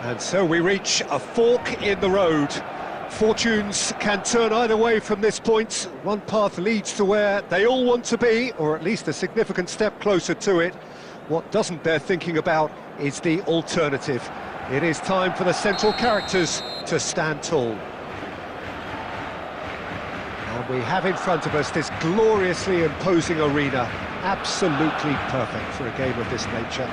And so we reach a fork in the road. Fortunes can turn either way from this point. One path leads to where they all want to be, or at least a significant step closer to it. What doesn't bear thinking about is the alternative. It is time for the central characters to stand tall. And we have in front of us this gloriously imposing arena. Absolutely perfect for a game of this nature.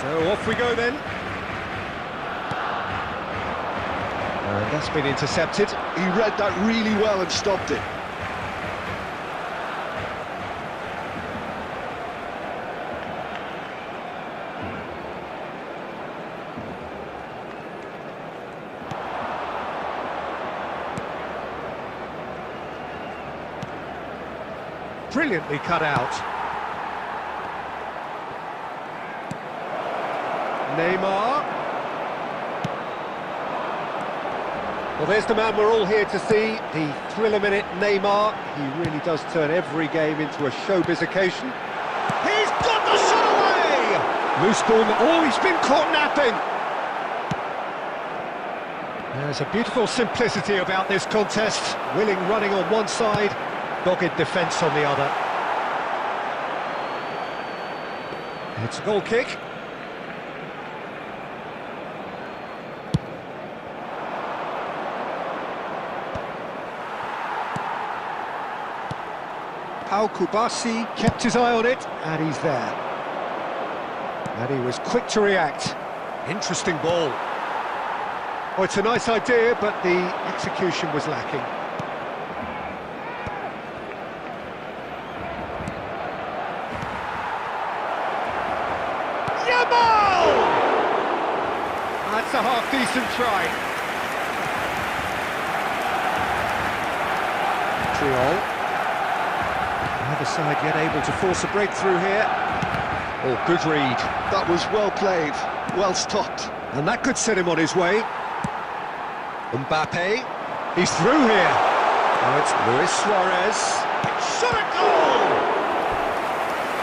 So off we go then. And that's been intercepted. He read that really well and stopped it. Brilliantly cut out. Neymar. Well, there's the man we're all here to see, the thriller-minute Neymar. He really does turn every game into a showbiz occasion. He's got the shot away! Loose ball, oh, he's been caught napping! There's a beautiful simplicity about this contest. Willing running on one side, dogged defence on the other. It's a goal kick. Al-Kubasi kept his eye on it, and he's there. And he was quick to react. Interesting ball. Oh, it's a nice idea, but the execution was lacking. Yamal! That's a half-decent try. Triol. Neither side yet able to force a breakthrough here. Oh, good read. That was well played, well stopped. And that could set him on his way. Mbappe, he's through here. Oh, it's Luis Suarez. Shot a goal!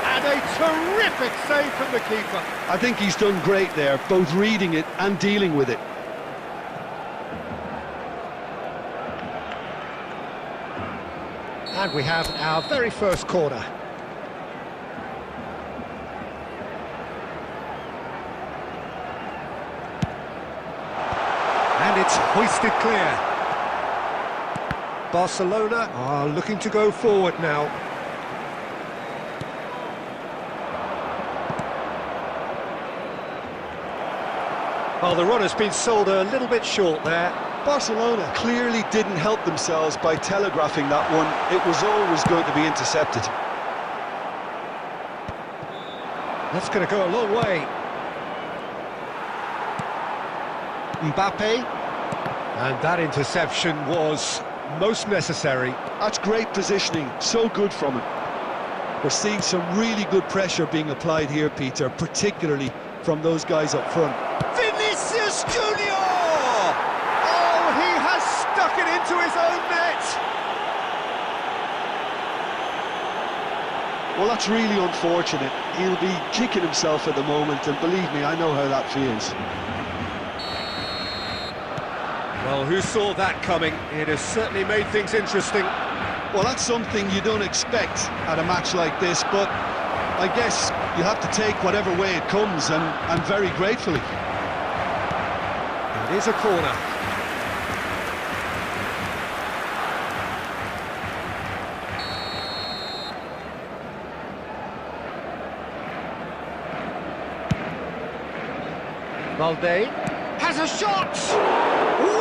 And a terrific save from the keeper. I think he's done great there, both reading it and dealing with it. And we have our very first corner. And it's hoisted clear. Barcelona are looking to go forward now. Well, the run has been sold a little bit short there. Barcelona clearly didn't help themselves by telegraphing that one. It was always going to be intercepted. That's going to go a long way. Mbappe. And that interception was most necessary. That's great positioning, so good from him. We're seeing some really good pressure being applied here, Peter, particularly from those guys up front. Vinicius Junior! Oh, he has stuck it into his own net! Well, that's really unfortunate. He'll be kicking himself at the moment, and believe me, I know how that feels. Well, who saw that coming? It has certainly made things interesting. Well, that's something you don't expect at a match like this, but I guess you have to take whatever way it comes, and very gratefully. It is a corner. Valde has a shot!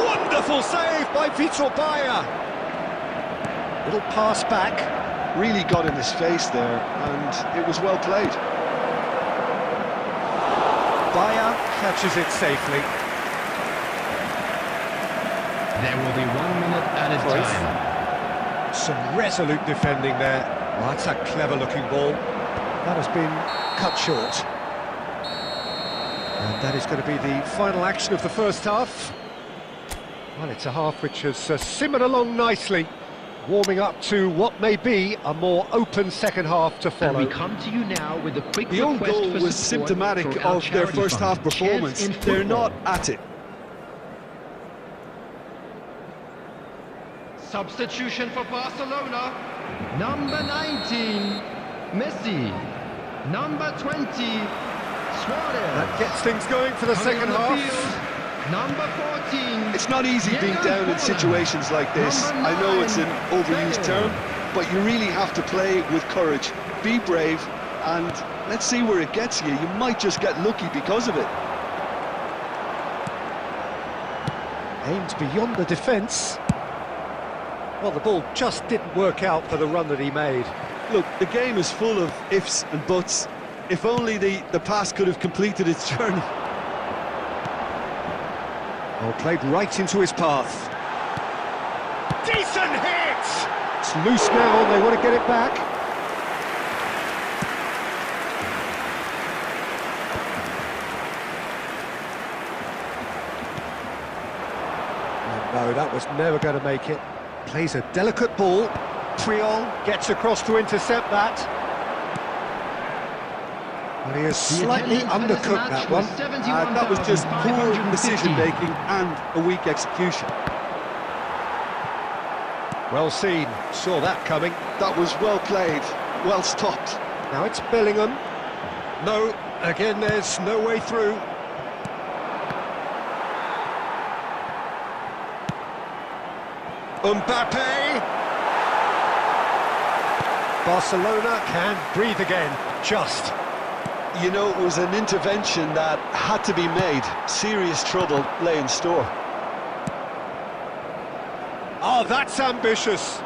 Wonderful save by Vitor Baia. Little pass back. Really got in his face there, and it was well played. Baia catches it safely. There will be 1 minute added time. Some resolute defending there. Well, that's a clever-looking ball. That has been cut short. And that is going to be the final action of the first half. Well, it's a half which has simmered along nicely. warming up to what may be a more open second half to And follow. we come to you now with a quick The own request goal for was support symptomatic for our of their charity first fund, half performance. Kids in They're Football. not at it. Substitution for Barcelona. Number 19, Messi. Number 20, Suarez. That gets things going for the Coming second on the half. field, number 14. It's not easy being Diego down in Forlan. situations like this. Number I know it's an 9, overused Bale. term, but you really have to play with courage. Be brave, and let's see where it gets you. You might just get lucky because of it. Aimed beyond the defence. Well, the ball just didn't work out for the run that he made. Look, the game is full of ifs and buts. If only the pass could have completed its journey. Oh, played right into his path. Decent hit! It's loose now, and they want to get it back. Oh, no, that was never going to make it. Plays a delicate ball. Triol gets across to intercept that. Well, he has slightly attendance for this undercooked match that one. was 71,550. That was just poor decision-making and a weak execution. Well seen, saw that coming. That was well played, well stopped. Now it's Bellingham. No, again there's no way through. Mbappe! Barcelona can breathe again, just. You know, it was an intervention that had to be made. Serious trouble lay in store. Oh, that's ambitious.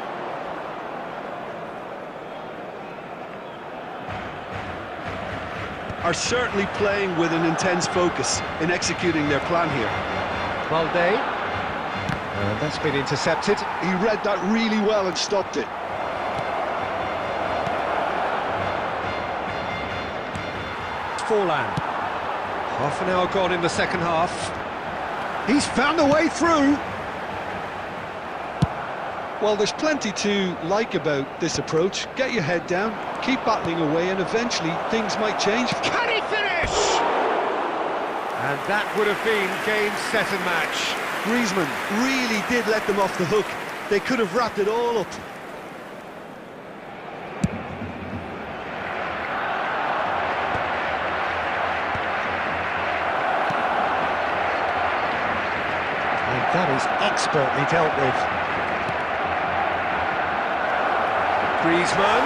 Are certainly playing with an intense focus in executing their plan here. Valde. That's been intercepted. He read that really well and stopped it. Forlan. Half an hour gone in the second half. He's found a way through. Well, there's plenty to like about this approach. Get your head down, keep battling away, and eventually things might change. Can he finish? And that would have been game, set and match. Griezmann really did let them off the hook. They could have wrapped it all up. And that is expertly dealt with. Griezmann.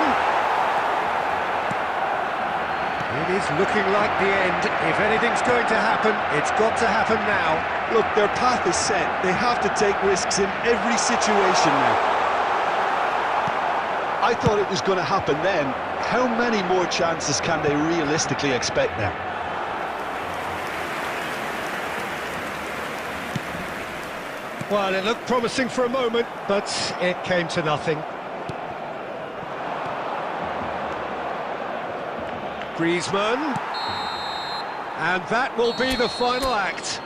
It is looking like the end. If anything's going to happen, it's got to happen now. Look, their path is set. They have to take risks in every situation now. I thought it was going to happen then. How many more chances can they realistically expect now? Well, it looked promising for a moment, but it came to nothing. Griezmann. And that will be the final act.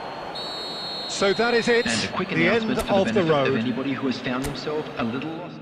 So that is it, And a quick the end announcement for the of the benefit of road. anybody who has found themselves a little lost.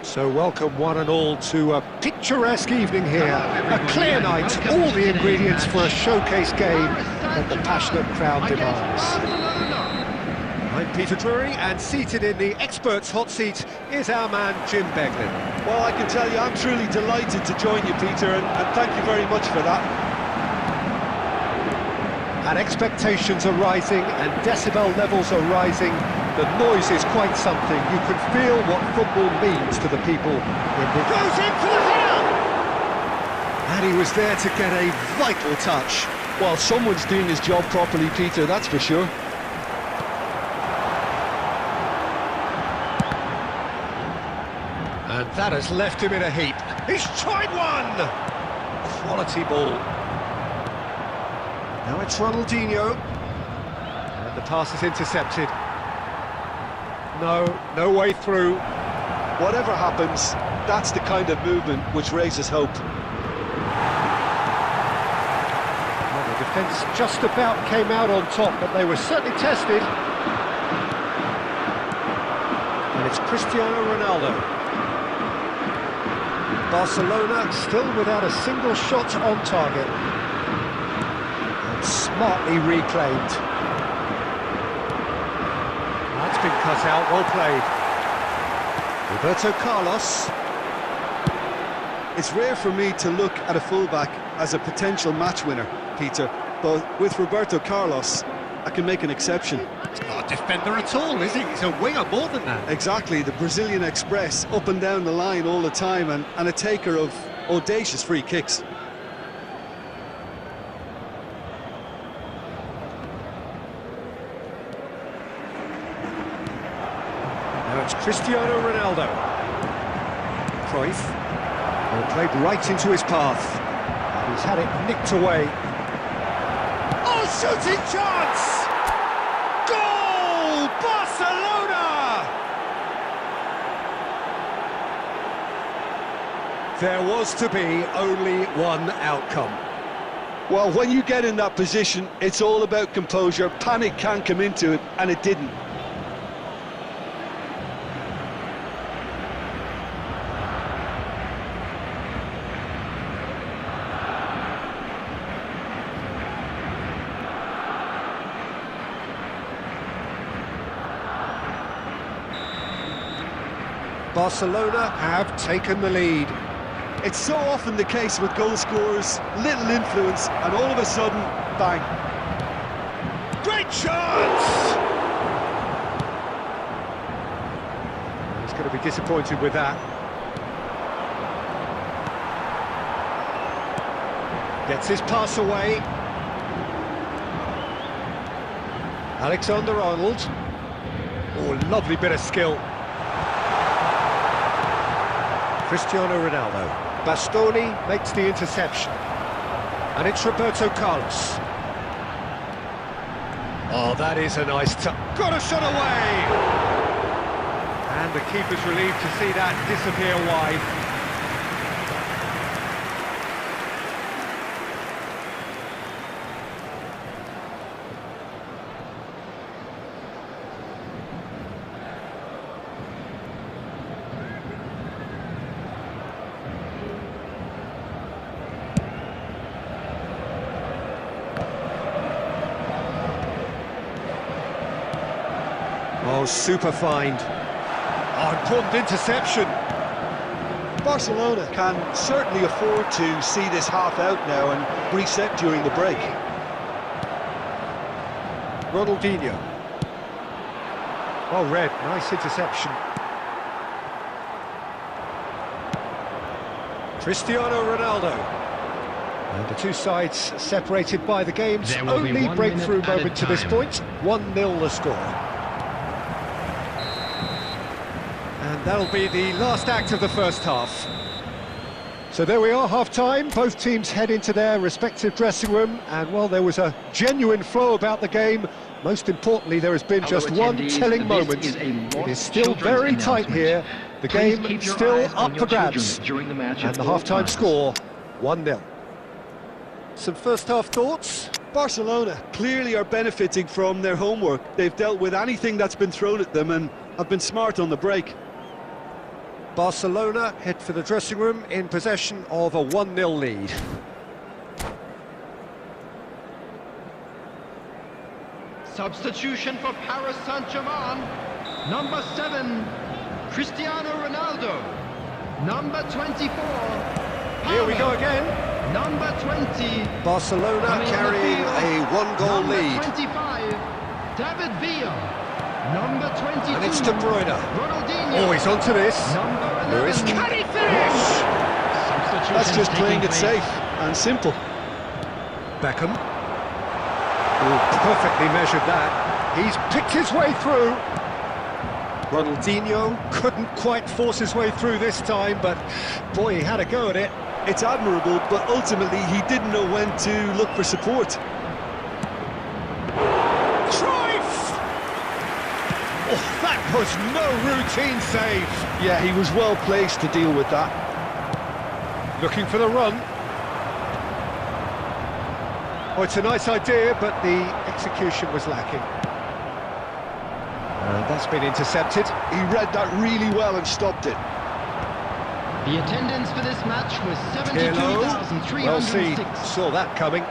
So welcome one and all to a picturesque evening here. A clear night, all the ingredients for a showcase game that the passionate crowd demands. I'm Peter Drury, and seated in the experts' hot seat is our man Jim Beglin. Well, I can tell you I'm truly delighted to join you, Peter, and thank you very much for that. And expectations are rising and decibel levels are rising. The noise is quite something. You can feel what football means to the people. It goes in for the header! And he was there to get a vital touch. Well, someone's doing his job properly, Peter, that's for sure. And that has left him in a heap. He's tried one! Quality ball. Now it's Ronaldinho. And the pass is intercepted. No way through. Whatever happens, that's the kind of movement which raises hope. Well, the defence just about came out on top, but they were certainly tested. And it's Cristiano Ronaldo. Barcelona still without a single shot on target. And smartly reclaimed. That's been cut out, well played. Roberto Carlos. It's rare for me to look at a fullback as a potential match winner, Peter, but with Roberto Carlos, I can make an exception. He's not a defender at all, is he? He's a winger more than that. Exactly, the Brazilian Express, up and down the line all the time, and a taker of audacious free kicks. Now it's Cristiano Ronaldo. Cruyff. Well, played right into his path. He's had it nicked away. Oh, shooting chance! Goal! Barcelona! There was to be only one outcome. Well, when you get in that position, it's all about composure. Panic can't come into it, and it didn't. Barcelona have taken the lead. It's so often the case with goal scorers, little influence, and all of a sudden, bang. Great chance! He's going to be disappointed with that. Gets his pass away. Alexander-Arnold. Oh, lovely bit of skill. Cristiano Ronaldo. Bastoni makes the interception. And it's Roberto Carlos. Oh, that is a nice touch. Got a shot away! And the keeper's relieved to see that disappear wide. Oh, super find. Oh, important interception. Barcelona can certainly afford to see this half out now and reset during the break. Ronaldinho. Well read, nice interception. Cristiano Ronaldo. And the two sides separated by the game's only breakthrough moment to this point. 1-0 the score. And that'll be the last act of the first half. So there we are, half-time. Both teams head into their respective dressing room. And, well, there was a genuine flow about the game. Most importantly, there has been just one telling moment. It is still very tight here. The game still up for grabs. And the half-time score, 1-0. Some first-half thoughts? Barcelona clearly are benefiting from their homework. They've dealt with anything that's been thrown at them and have been smart on the break. Barcelona head for the dressing room in possession of a 1-0 lead. Substitution for Paris Saint-Germain. Number 7, Cristiano Ronaldo. Number 24, Here we go Paolo. again. Number 20, Barcelona coming on the carrying field. a 1-goal Number lead. 25, David Villa. Number 22, And it's De Bruyne. Ronaldinho. Oh, he's onto this. Number 11, Lewis, can he finish? Substitution That's just taking playing it place. safe and simple. Beckham. Oh, perfectly measured that. He's picked his way through. Ronaldinho couldn't quite force his way through this time, but boy, he had a go at it. It's admirable, but ultimately he didn't know when to look for support. Cruyff! Oh, that was no routine save. Yeah, he was well placed to deal with that. Looking for the run. Oh, it's a nice idea, but the execution was lacking. And that's been intercepted. He read that really well and stopped it. The attendance for this match was Hello. Well seen. 72,306. Saw that coming.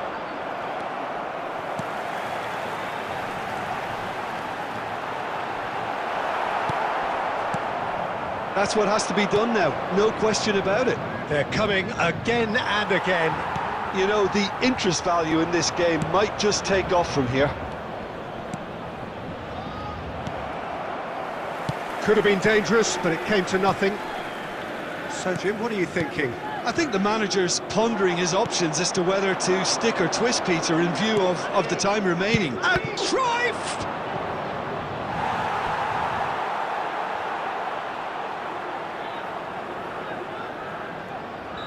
That's what has to be done now, no question about it. They're coming again and again. You know, the interest value in this game might just take off from here. Could have been dangerous, but it came to nothing. So, Jim, what are you thinking? I think the manager's pondering his options as to whether to stick or twist Peter in view of the time remaining. And Cruyff!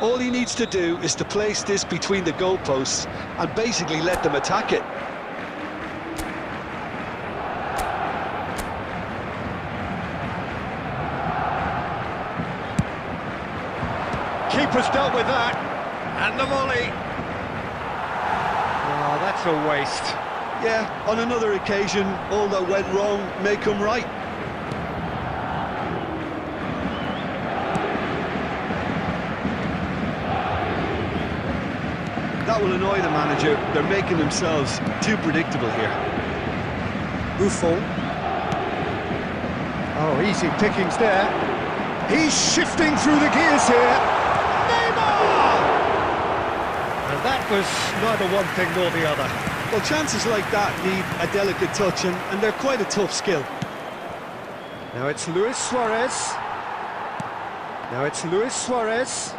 All he needs to do is to place this between the goalposts and basically let them attack it. Keeper's dealt with that. And the volley. Oh, that's a waste. Yeah, on another occasion, all that went wrong may come right. That will annoy the manager. They're making themselves too predictable here. Buffon. Oh, easy pickings there. He's shifting through the gears here. Neymar! And that was neither one thing nor the other. Well, chances like that need a delicate touch, and they're quite a tough skill. Now it's Luis Suarez. Now it's Luis Suarez.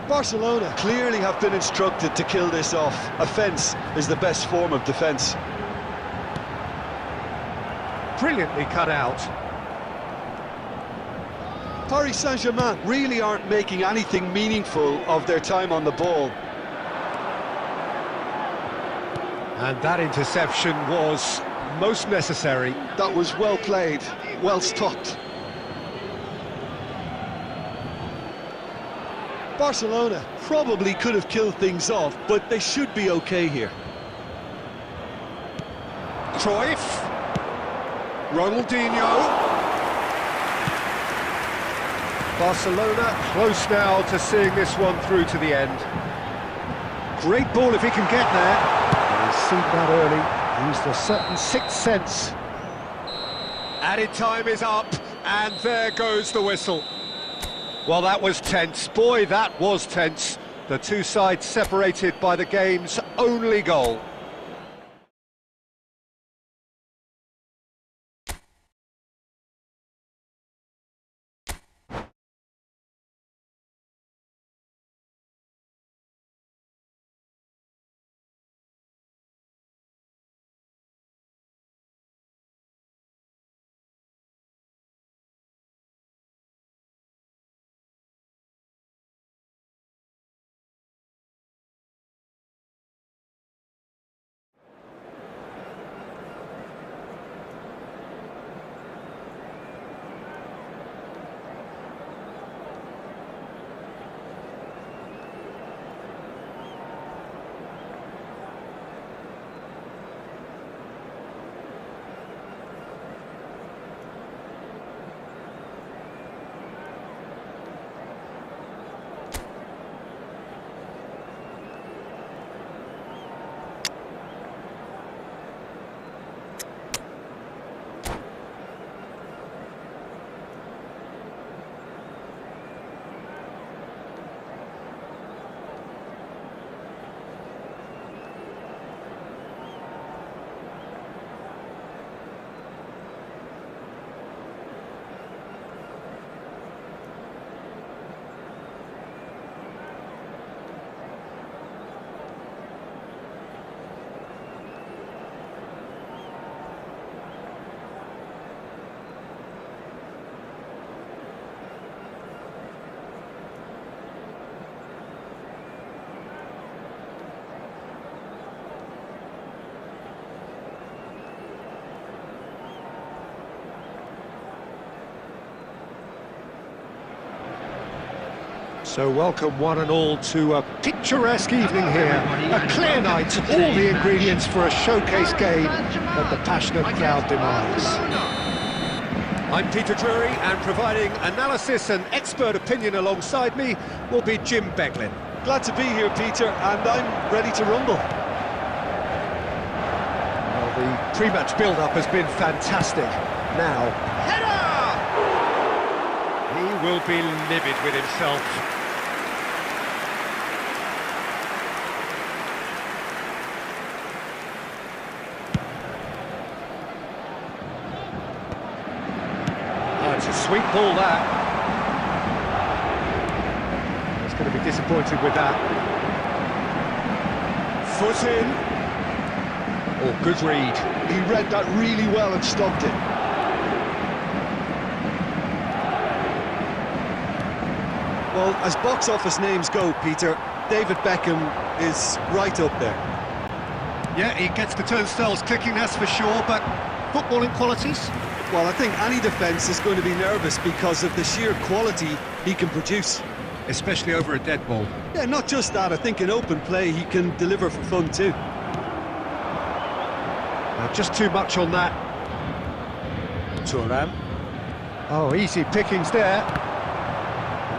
Barcelona clearly have been instructed to kill this off. Offence is the best form of defence. Brilliantly cut out. Paris Saint-Germain really aren't making anything meaningful of their time on the ball. And that interception was most necessary. That was well played, well stopped. Barcelona probably could have killed things off, but they should be okay here. Cruyff. Ronaldinho. Barcelona close now to seeing this one through to the end. Great ball if he can get there. And he's seen that early. Used a certain sixth sense. Added time is up, and there goes the whistle. Well, that was tense. Boy, that was tense. The two sides separated by the game's only goal. So welcome one and all to a picturesque evening here. A clear night, all the ingredients for a showcase game that the passionate crowd demands. I'm Peter Drury, and providing analysis and expert opinion alongside me will be Jim Beglin. Glad to be here, Peter, and I'm ready to rumble. Well, the pre-match build-up has been fantastic. Now, header! He will be livid with himself. It's a sweet ball, that. He's going to be disappointed with that. Foot in. Oh, good read. He read that really well and stopped it. Well, as box office names go, Peter, David Beckham is right up there. Yeah, he gets the turnstiles clicking, that's for sure, but footballing qualities? Well, I think any defence is going to be nervous because of the sheer quality he can produce. Especially over a dead ball. Yeah, not just that, I think in open play he can deliver for fun too. Just too much on that. Thuram. Oh, easy pickings there.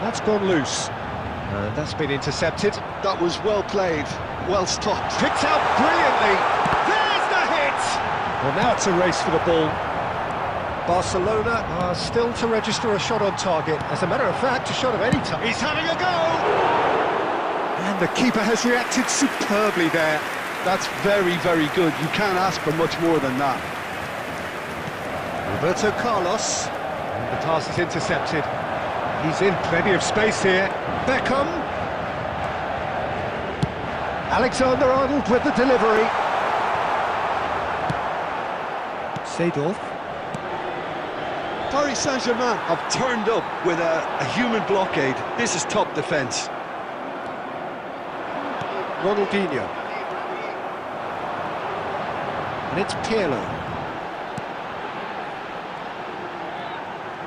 That's gone loose. And that's been intercepted. That was well played, well stopped. Picked out brilliantly. There's the hit! Well, now it's a race for the ball. Barcelona are still to register a shot on target. As a matter of fact, a shot of any type. He's having a go! And the keeper has reacted superbly there. That's very, very good. You can't ask for much more than that. Roberto Carlos. And the pass is intercepted. He's in plenty of space here. Beckham. Alexander-Arnold with the delivery. Seedorf. Paris Saint-Germain have turned up with a human blockade. This is top defence. Ronaldinho. And it's Pirlo.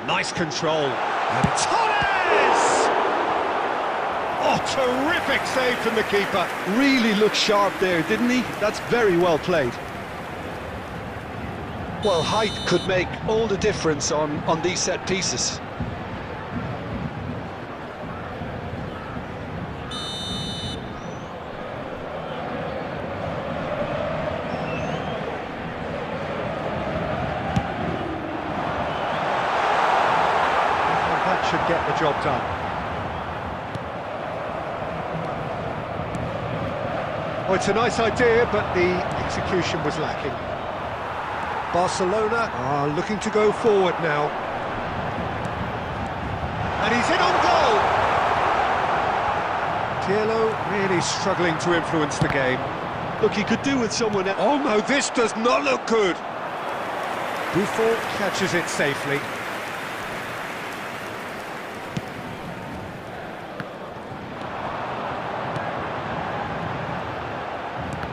Nice control. And it's Torres! Oh, terrific save from the keeper. Really looked sharp there, didn't he? That's very well played. Well, height could make all the difference on these set pieces. That should get the job done. Oh, it's a nice idea, but the execution was lacking. Barcelona are looking to go forward now. And he's in on goal! Pirlo really struggling to influence the game. Look, he could do with someone else. Oh no, this does not look good! Buffon catches it safely.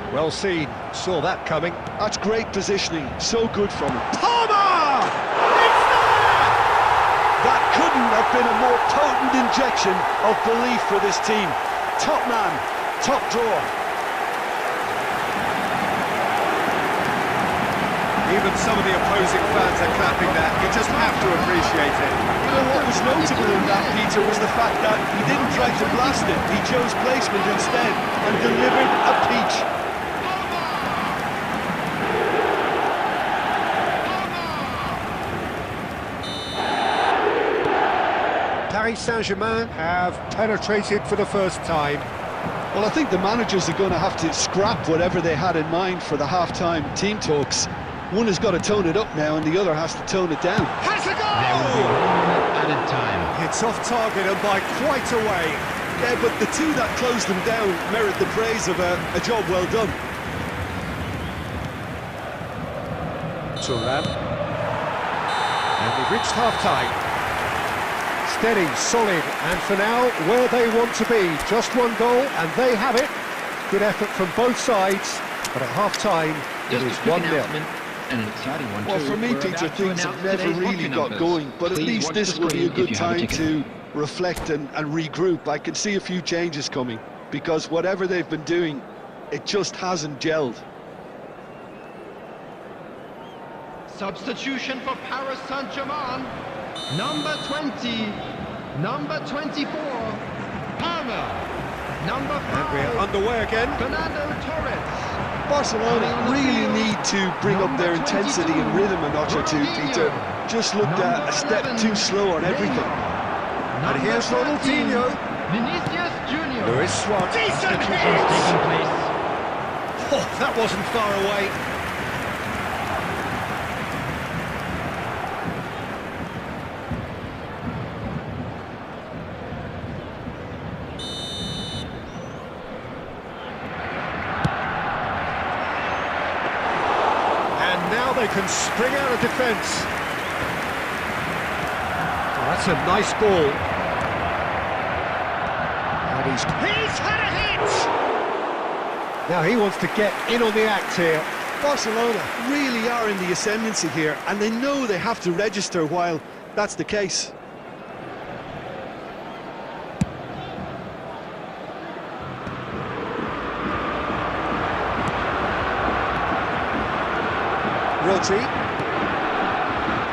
Well seen, saw that coming. That's great positioning, so good from him. Palmer! It's there! That couldn't have been a more potent injection of belief for this team. Top man, top drawer. Even some of the opposing fans are clapping that. You just have to appreciate it. You know what was notable in that, Peter, was the fact that he didn't try to blast it. He chose placement instead and delivered a peach. Paris Saint-Germain have penetrated for the first time. Well, I think the managers are going to have to scrap whatever they had in mind for the half-time team talks. One has got to tone it up now and the other has to tone it down. Has a goal! There will be 1 minute added time. It's off target and by quite a way. Yeah, but the two that closed them down merit the praise of a job well done. Thuram. And we've reached half-time. Steady, solid, and for now, where they want to be. Just one goal, and they have it. Good effort from both sides, but at half-time, it is 1-0. And an exciting one well, too. for me, We're Peter, about to things have announce never today's really lucky got numbers. going, but at Please least watch this the will be a screen if good you have a time ticket. to reflect and regroup. I can see a few changes coming, because whatever they've been doing, it just hasn't gelled. Substitution for Paris Saint-Germain. Number 20, number 24, Palmer. Number 5, And we're underway again. Fernando Torres. Barcelona really need to bring up their intensity and rhythm a notch or two, Peter. Just looked a step too slow on everything. And here's Ronaldinho. Vinicius Junior. Luis Suarez. Decent Taking hit! place. Oh, that wasn't far away. Now they can spring out of defence. Oh, that's a nice ball. And he's had a hit! Now he wants to get in on the act here. Barcelona really are in the ascendancy here, and they know they have to register while that's the case. Rodri.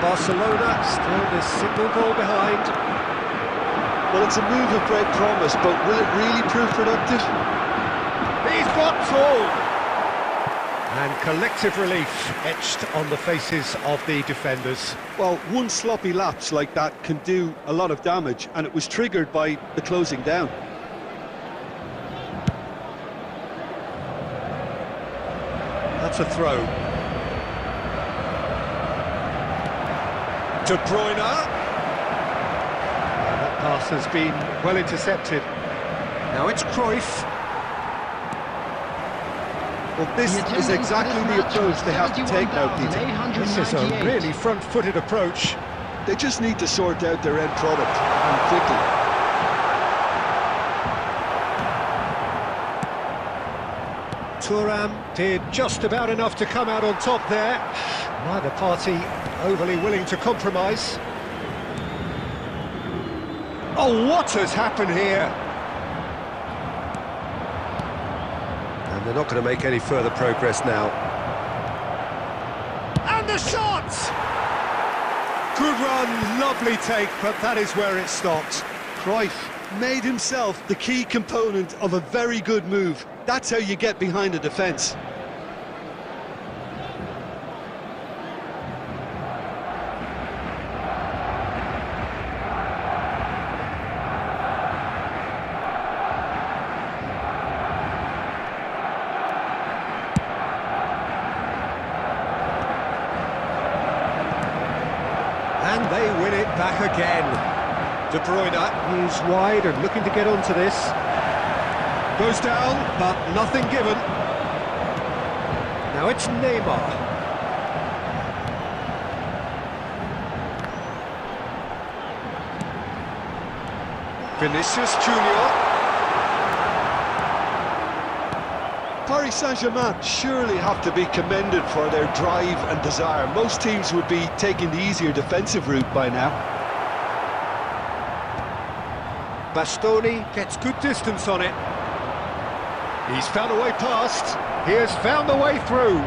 Barcelona still this single goal behind. Well, it's a move of great promise, but will it really prove productive? He's got all. And collective relief etched on the faces of the defenders. Well, one sloppy lapse like that can do a lot of damage, and it was triggered by the closing down. That's a throw. De Bruyne. That pass has been well intercepted. Now it's Cruyff. Well, this is exactly the approach they have to take now, Peter. This is a really front-footed approach. They just need to sort out their end product, and quickly. Thuram did just about enough to come out on top there. Neither party overly willing to compromise. Oh, what has happened here? And they're not going to make any further progress now. And the shot! Good run, lovely take, but that is where it stopped. Cruyff made himself the key component of a very good move. That's how you get behind a defence. And they win it back again. De Bruyne is wide and looking to get onto this. Goes down, but nothing given. Now it's Neymar. Vinicius Junior. Paris Saint-Germain surely have to be commended for their drive and desire. Most teams would be taking the easier defensive route by now. Bastoni gets good distance on it. He's found a way past. He has found a way through.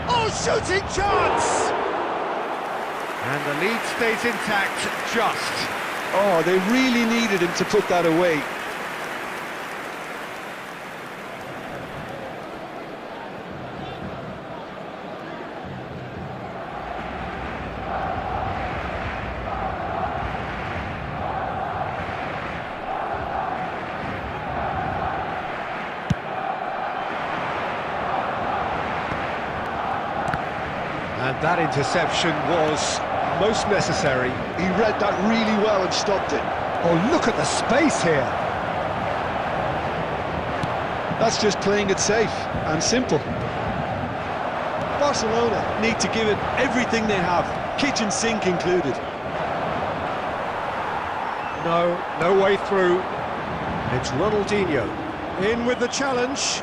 Oh, shooting chance! And the lead stays intact, just. Oh, they really needed him to put that away. And that interception was most necessary. He read that really well and stopped it. Oh, look at the space here. That's just playing it safe and simple. Barcelona need to give it everything they have, kitchen sink included. No way through. It's Ronaldinho. In with the challenge.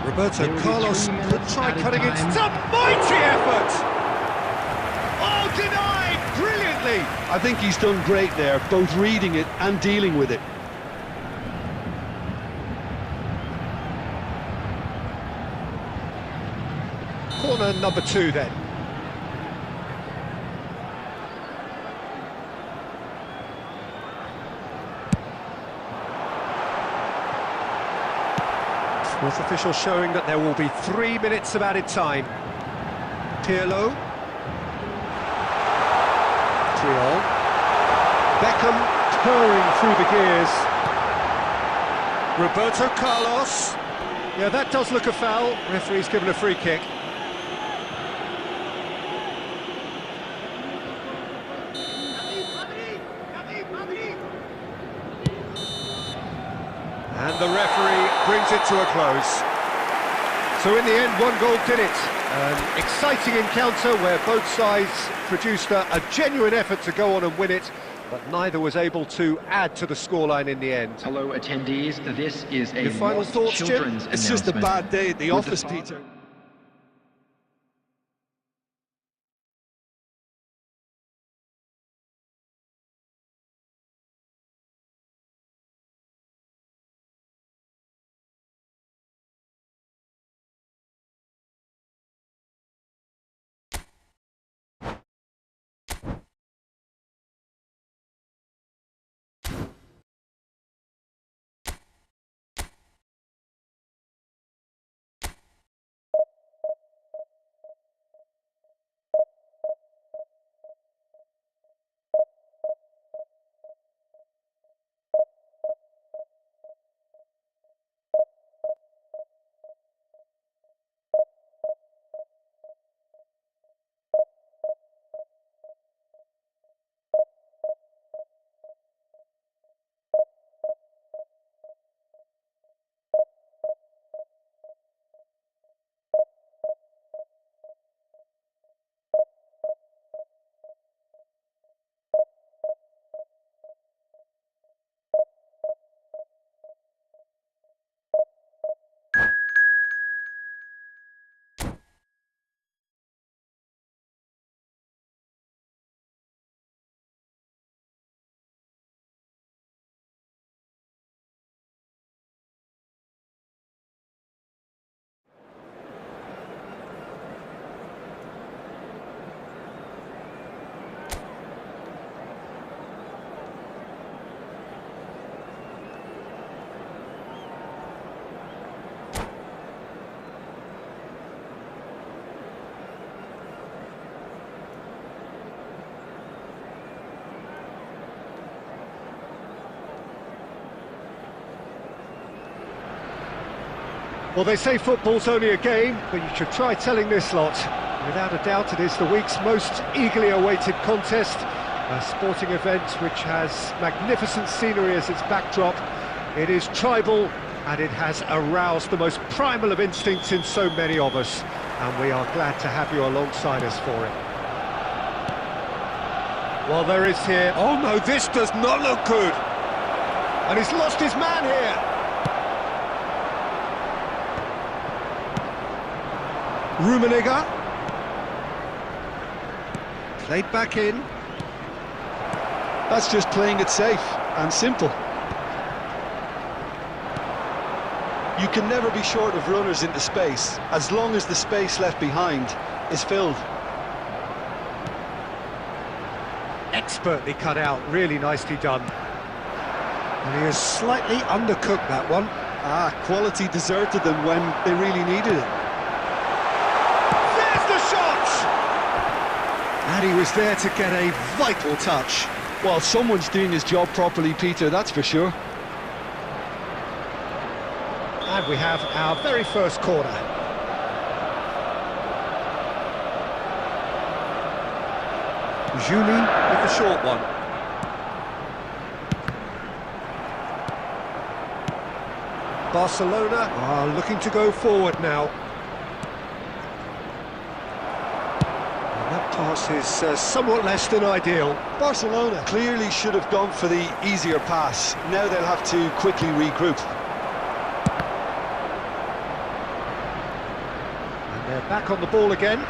Roberto Carlos could try cutting it. It's a mighty effort! Oh, denied brilliantly! penalty. I think he's done great there, both reading it and dealing with it. Corner number 2 then. With officials showing that there will be 3 minutes of added time. Pirlo. Triol. Beckham purring through the gears. Roberto Carlos. Yeah, that does look a foul. Referee's given a free kick. And the referee brings it to a close. So in the end, 1 goal did it. An exciting encounter where both sides produced a genuine effort to go on and win it, but neither was able to add to the scoreline in the end. Hello, attendees. This is a Your final lost thoughts, Jim? children's It's just a announcement. bad day at the With office, Peter. Well, they say football's only a game, but you should try telling this lot. Without a doubt, it is the week's most eagerly awaited contest, a sporting event which has magnificent scenery as its backdrop. It is tribal, and it has aroused the most primal of instincts in so many of us, and we are glad to have you alongside us for it. Well, there is here... Oh no, this does not look good! And he's lost his man here! Rummenigge. Played back in. That's just playing it safe and simple. You can never be short of runners into space, as long as the space left behind is filled. Expertly cut out, really nicely done. And he has slightly undercooked that one. Quality deserted them when they really needed it. There's the shot! And he was there to get a vital touch. Well, someone's doing his job properly, Peter, that's for sure. And we have our very first corner. Juni with the short one. Barcelona are looking to go forward now. And that pass is somewhat less than ideal. Barcelona clearly should have gone for the easier pass. Now they'll have to quickly regroup. And they're back on the ball again.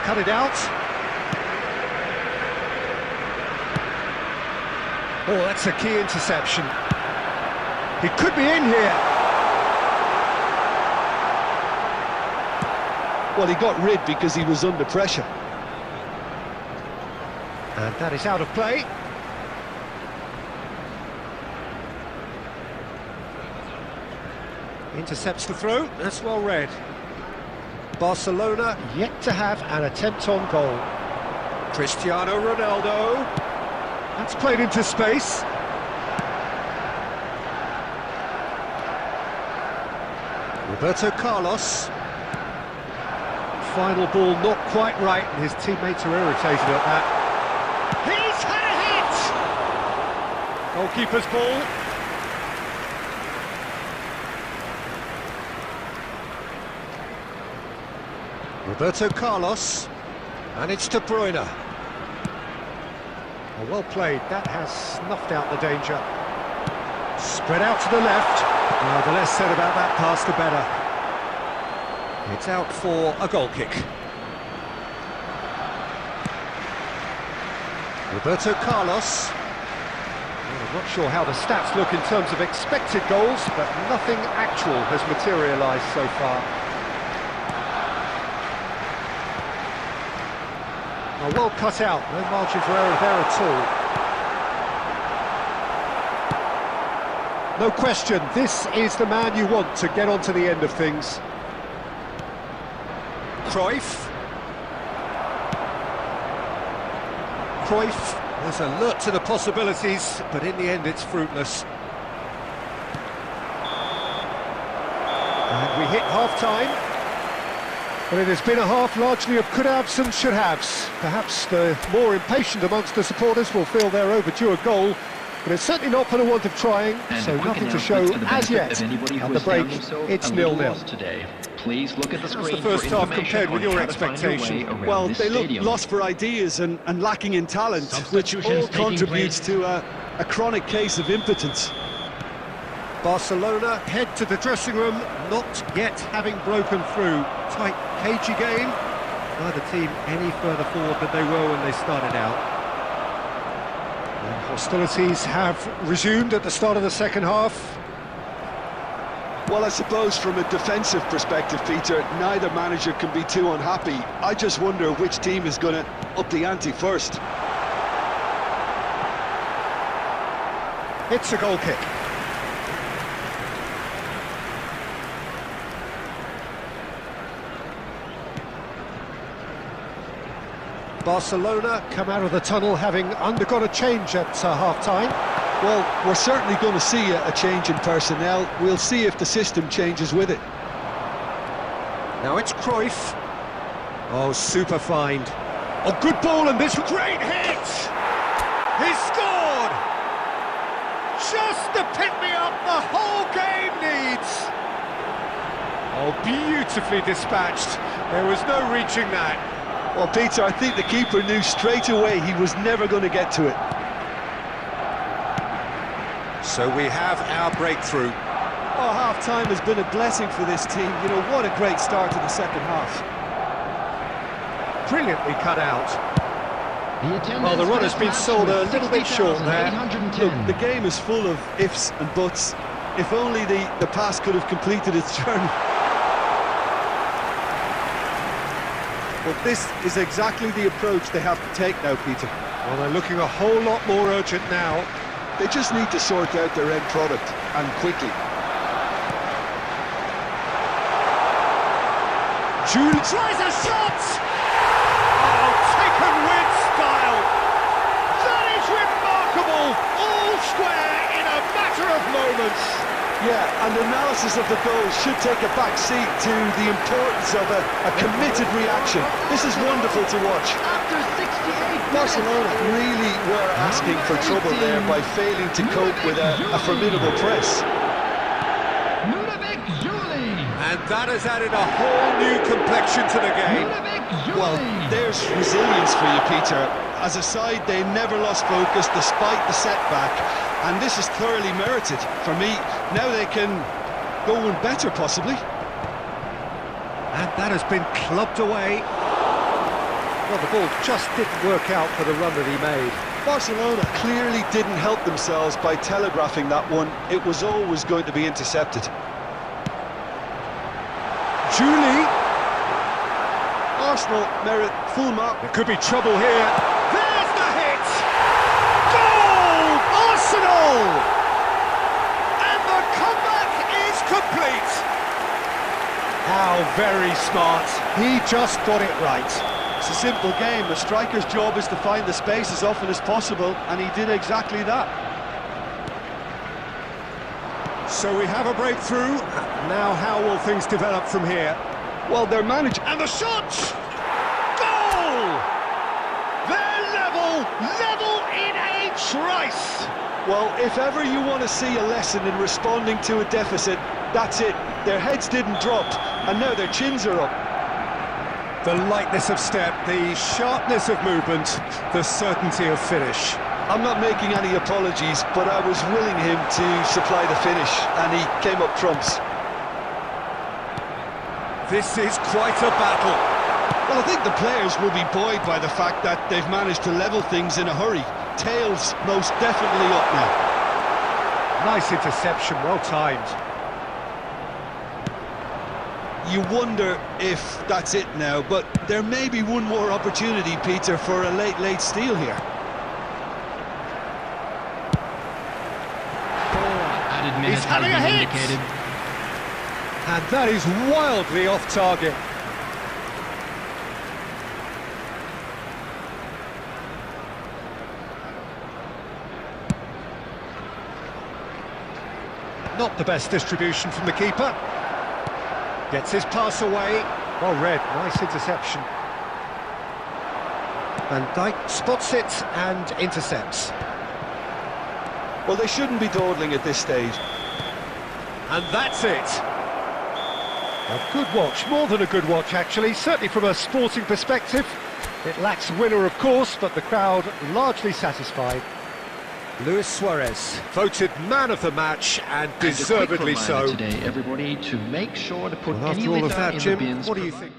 cut it out. Oh, that's a key interception. He could be in here. Well, he got rid because he was under pressure. And that is out of play. Intercepts the throw, that's well read. Barcelona yet to have an attempt on goal. Cristiano Ronaldo. That's played into space. Roberto Carlos. Final ball not quite right, and his teammates are irritated at that. He's had a hit! Goalkeeper's ball. Roberto Carlos, and it's De Bruyne. Oh, well played, that has snuffed out the danger. Spread out to the left. Well, the less said about that pass, the better. It's out for a goal kick. Roberto Carlos. Well, I'm not sure how the stats look in terms of expected goals, but nothing actual has materialised so far. Oh, well cut out, no margin for error there at all. No question, this is the man you want to get onto the end of things. Cruyff is alert to the possibilities, but in the end it's fruitless. And we hit half-time. Well, it has been a half largely of could-haves and should-haves. Perhaps the more impatient amongst the supporters will feel they're overdue a goal, but it's certainly not for the want of trying, And so nothing to show as yet. At the break, it's 0-0. Today. Please look at the screen. How's the first half compared with your expectation? Well, they look lost for ideas and lacking in talent, which all contributes to a chronic case of impotence. Barcelona head to the dressing room, not yet having broken through. Tight, cagey game. Neither team any further forward than they were when they started out. And hostilities have resumed at the start of the second half. Well, I suppose from a defensive perspective, Peter, neither manager can be too unhappy. I just wonder which team is going to up the ante first. It's a goal kick. Barcelona come out of the tunnel having undergone a change at half-time. Well, we're certainly going to see a change in personnel. We'll see if the system changes with it. Now it's Cruyff. Oh, super find. Oh, good ball, and this great hit! He's scored! Just the pick-me-up the whole game needs! Oh, beautifully dispatched. There was no reaching that. Well, Peter, I think the keeper knew straight away he was never going to get to it. So we have our breakthrough. Oh, half-time has been a blessing for this team. You know, what a great start to the second half. Brilliantly cut out. Well, the run has been sold a little bit short there. Look, the game is full of ifs and buts. If only the pass could have completed its journey. But this is exactly the approach they have to take now, Peter. Well, they're looking a whole lot more urgent now. They just need to sort out their end product, and quickly. Jude tries a shot! Oh, taken with style! That is remarkable! All square in a matter of moments! Yeah, and analysis of the goal should take a back seat to the importance of a committed reaction. This is wonderful to watch. After 68 Barcelona really were asking for trouble there by failing to cope with a formidable press. And that has added a whole new complexion to the game. Well, there's resilience for you, Peter. As a side, they never lost focus despite the setback, and this is thoroughly merited. For me, now they can go one better, possibly. And that has been clubbed away. Well, the ball just didn't work out for the run that he made. Barcelona clearly didn't help themselves by telegraphing that one. It was always going to be intercepted. Julie. Arsenal merit full mark. There could be trouble here. There's the hit! Goal! Arsenal! And the comeback is complete. How very smart. He just got it right. It's a simple game. A striker's job is to find the space as often as possible, and he did exactly that. So we have a breakthrough. Now how will things develop from here? Well, they're managed. And the shot! Goal! They're level in a trice! Well, if ever you want to see a lesson in responding to a deficit, that's it. Their heads didn't drop, and now their chins are up. The lightness of step, the sharpness of movement, the certainty of finish. I'm not making any apologies, but I was willing him to supply the finish, and he came up trumps. This is quite a battle. Well, I think the players will be buoyed by the fact that they've managed to level things in a hurry. Tails most definitely up now. Nice interception, well timed. You wonder if that's it now, but there may be one more opportunity, Peter, for a late steal here. 4 added minutes has having a been hit. indicated. And that is wildly off target. Not the best distribution from the keeper. Gets his pass away. Well read, nice interception. Van Dijk spots it and intercepts. Well, they shouldn't be dawdling at this stage. And that's it. A good watch, more than a good watch actually, certainly from a sporting perspective. It lacks winner of course, but the crowd largely satisfied. Luis Suarez, voted man of the match and deservedly so. Today, everybody, to make sure to put Well, any after all of litter that, in Jim, the bins. what do you think?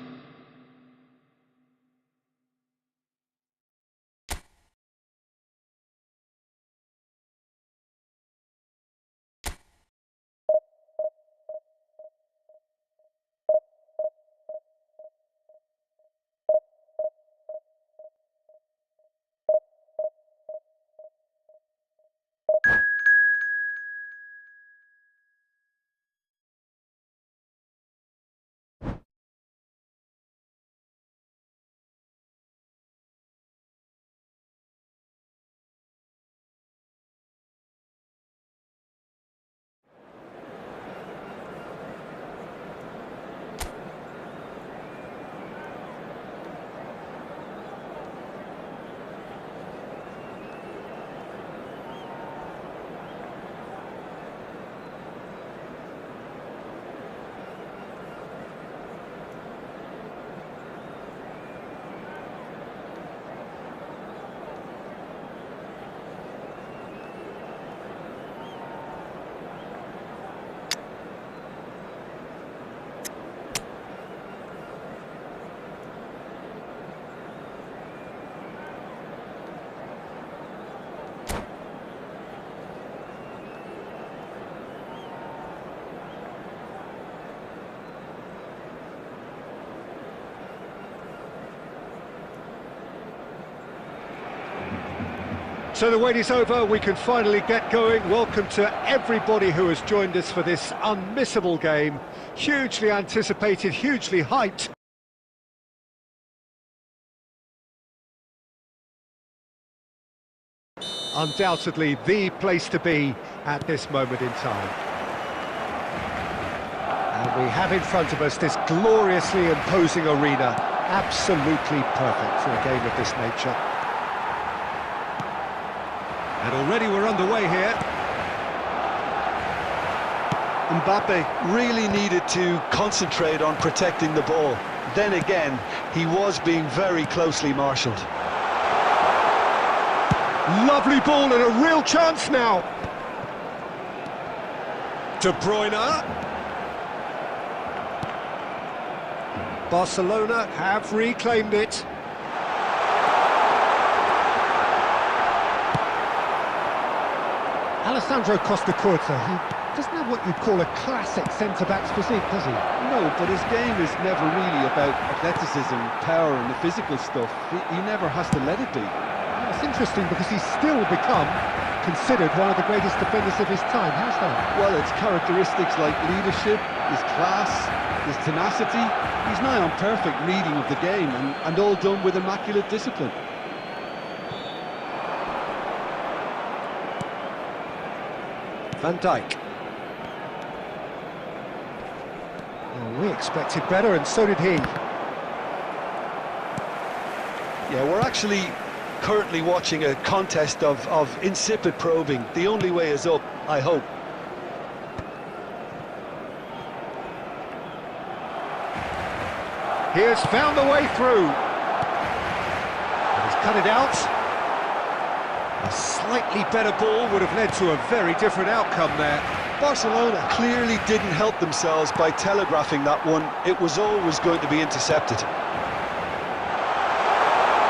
So the wait is over, we can finally get going. Welcome to everybody who has joined us for this unmissable game. Hugely anticipated, hugely hyped. Undoubtedly the place to be at this moment in time. And we have in front of us this gloriously imposing arena. Absolutely perfect for a game of this nature. And already we're underway here. Mbappe really needed to concentrate on protecting the ball. Then again, he was being very closely marshalled. Lovely ball and a real chance now. De Bruyne. Barcelona have reclaimed it. Sandro Costa-Curta, he doesn't have what you'd call a classic centre-back's physique, does he? No, but his game is never really about athleticism, power and the physical stuff. He never has to let it be. It's interesting because he's still become considered one of the greatest defenders of his time. How's that? Well, it's characteristics like leadership, his class, his tenacity. He's nigh on perfect reading of the game and all done with immaculate discipline. Van Dijk. Well, we expected better, and so did he. Yeah, we're actually currently watching a contest of insipid probing. The only way is up, I hope. He has found the way through. And he's cut it out. A slightly better ball would have led to a very different outcome there. Barcelona clearly didn't help themselves by telegraphing that one. It was always going to be intercepted.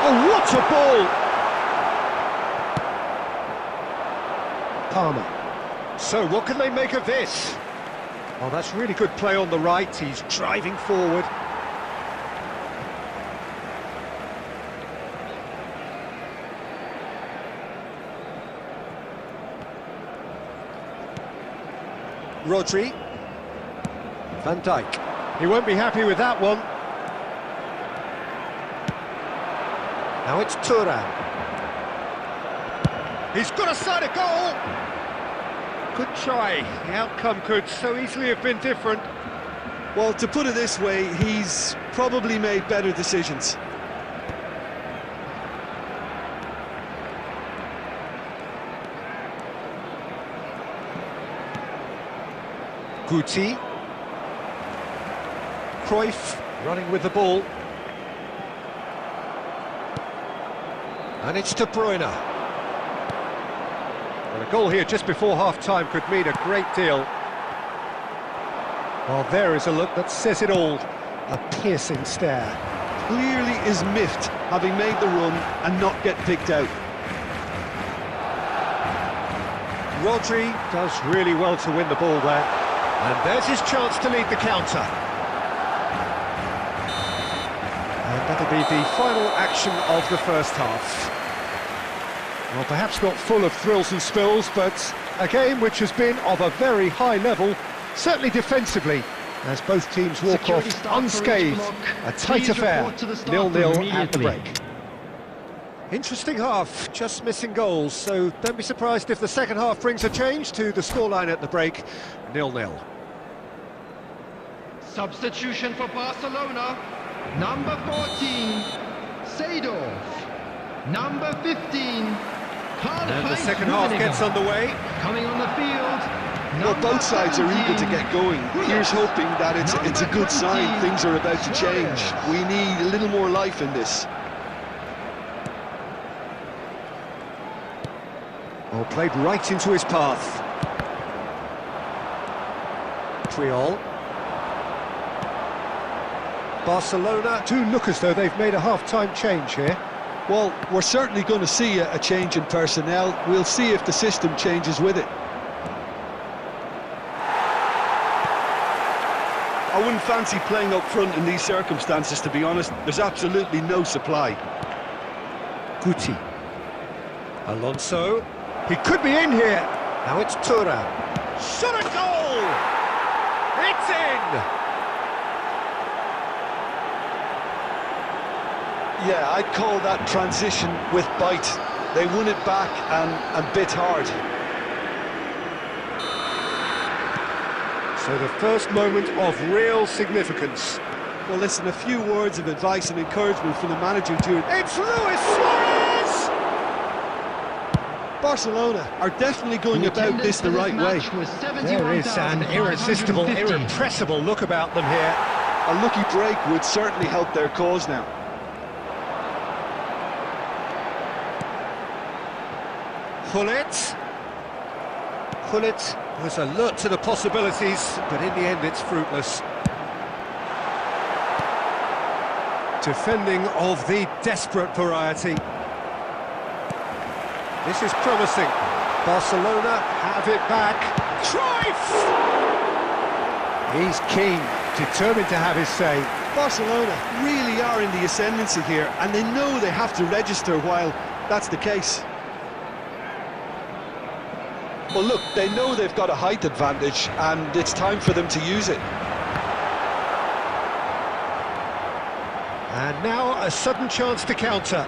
Oh, what a ball! Palmer. So, what can they make of this? Oh, that's really good play on the right. He's driving forward. Rodri. Van Dijk. He won't be happy with that one. Now it's Thuram. He's got a side of goal! Good try. The outcome could so easily have been different. Well, to put it this way, he's probably made better decisions. Guti. Cruyff running with the ball. And it's De Bruyne. Well, a goal here just before half-time could mean a great deal. Well, there is a look that says it all. A piercing stare. Clearly is miffed, having made the run and not get picked out. Rodri does really well to win the ball there. And there's his chance to lead the counter. And that'll be the final action of the first half. Well, perhaps not full of thrills and spills, but a game which has been of a very high level, certainly defensively, as both teams walk off unscathed. A tight affair, 0-0 at the break. Interesting half, just missing goals, so don't be surprised if the second half brings a change to the scoreline at the break, 0-0. Substitution for Barcelona. Number 14, Seedorf. Number 15, and the second half gets underway. Coming on the field. Well, both sides are eager to get going. Here's hoping that it's a good sign. Things are about to change. We need a little more life in this. Oh, played right into his path. Triol. Barcelona do look as though they've made a half-time change here. Well, we're certainly going to see a change in personnel. We'll see if the system changes with it. I wouldn't fancy playing up front in these circumstances, to be honest. There's absolutely no supply. Guti. Alonso. He could be in here. Now it's Thuram. Shot a goal! It's in! Yeah, I'd call that transition with bite. They won it back and bit hard. So the first moment of real significance. Well, listen, a few words of advice and encouragement from the manager to... It's Luis Suarez! Barcelona are definitely going about this the right way. There is an irresistible, irrepressible look about them here. A lucky break would certainly help their cause now. Gullit was alert to the possibilities, but in the end it's fruitless. Defending of the desperate variety. This is promising. Barcelona have it back. Cruyff! He's keen, determined to have his say. Barcelona really are in the ascendancy here, and they know they have to register while that's the case. Well, look, they know they've got a height advantage, and it's time for them to use it. And now a sudden chance to counter.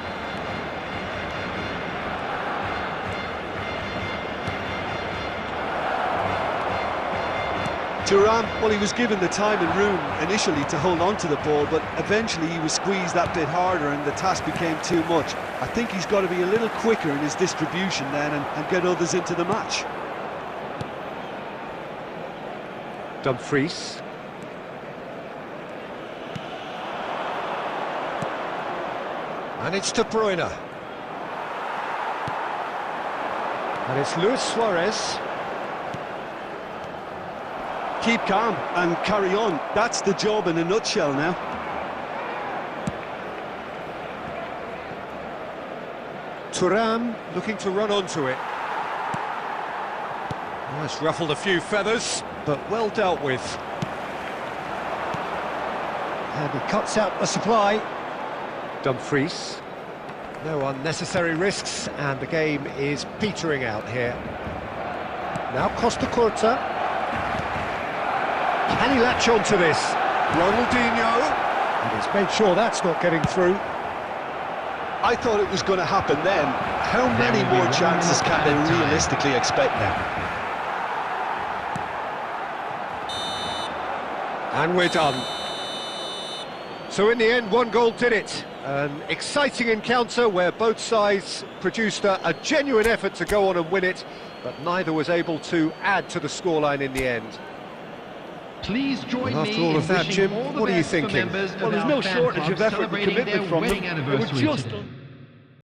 Thuram, well, he was given the time and room initially to hold on to the ball, but eventually he was squeezed that bit harder and the task became too much. I think he's got to be a little quicker in his distribution then and get others into the match. Dumfries. And it's De Bruyne. And it's Luis Suarez. Keep calm and carry on. That's the job in a nutshell now. Thuram looking to run onto it. Oh, it's ruffled a few feathers, but well dealt with. And he cuts out the supply. Dumfries. No unnecessary risks, and the game is petering out here. Now Costa Curta. Can he latch on to this? Ronaldinho. And he's made sure that's not getting through. I thought it was going to happen then. How many more chances can they realistically expect now? And we're done. So in the end, one goal did it. An exciting encounter where both sides produced a genuine effort to go on and win it, but neither was able to add to the scoreline in the end. Please join Well, me after all of in that, wishing Jim, all the what are you best for thinking? members of Well, there's our no fan shortage club of effort and celebrating commitment their from them. wedding They were anniversary just today.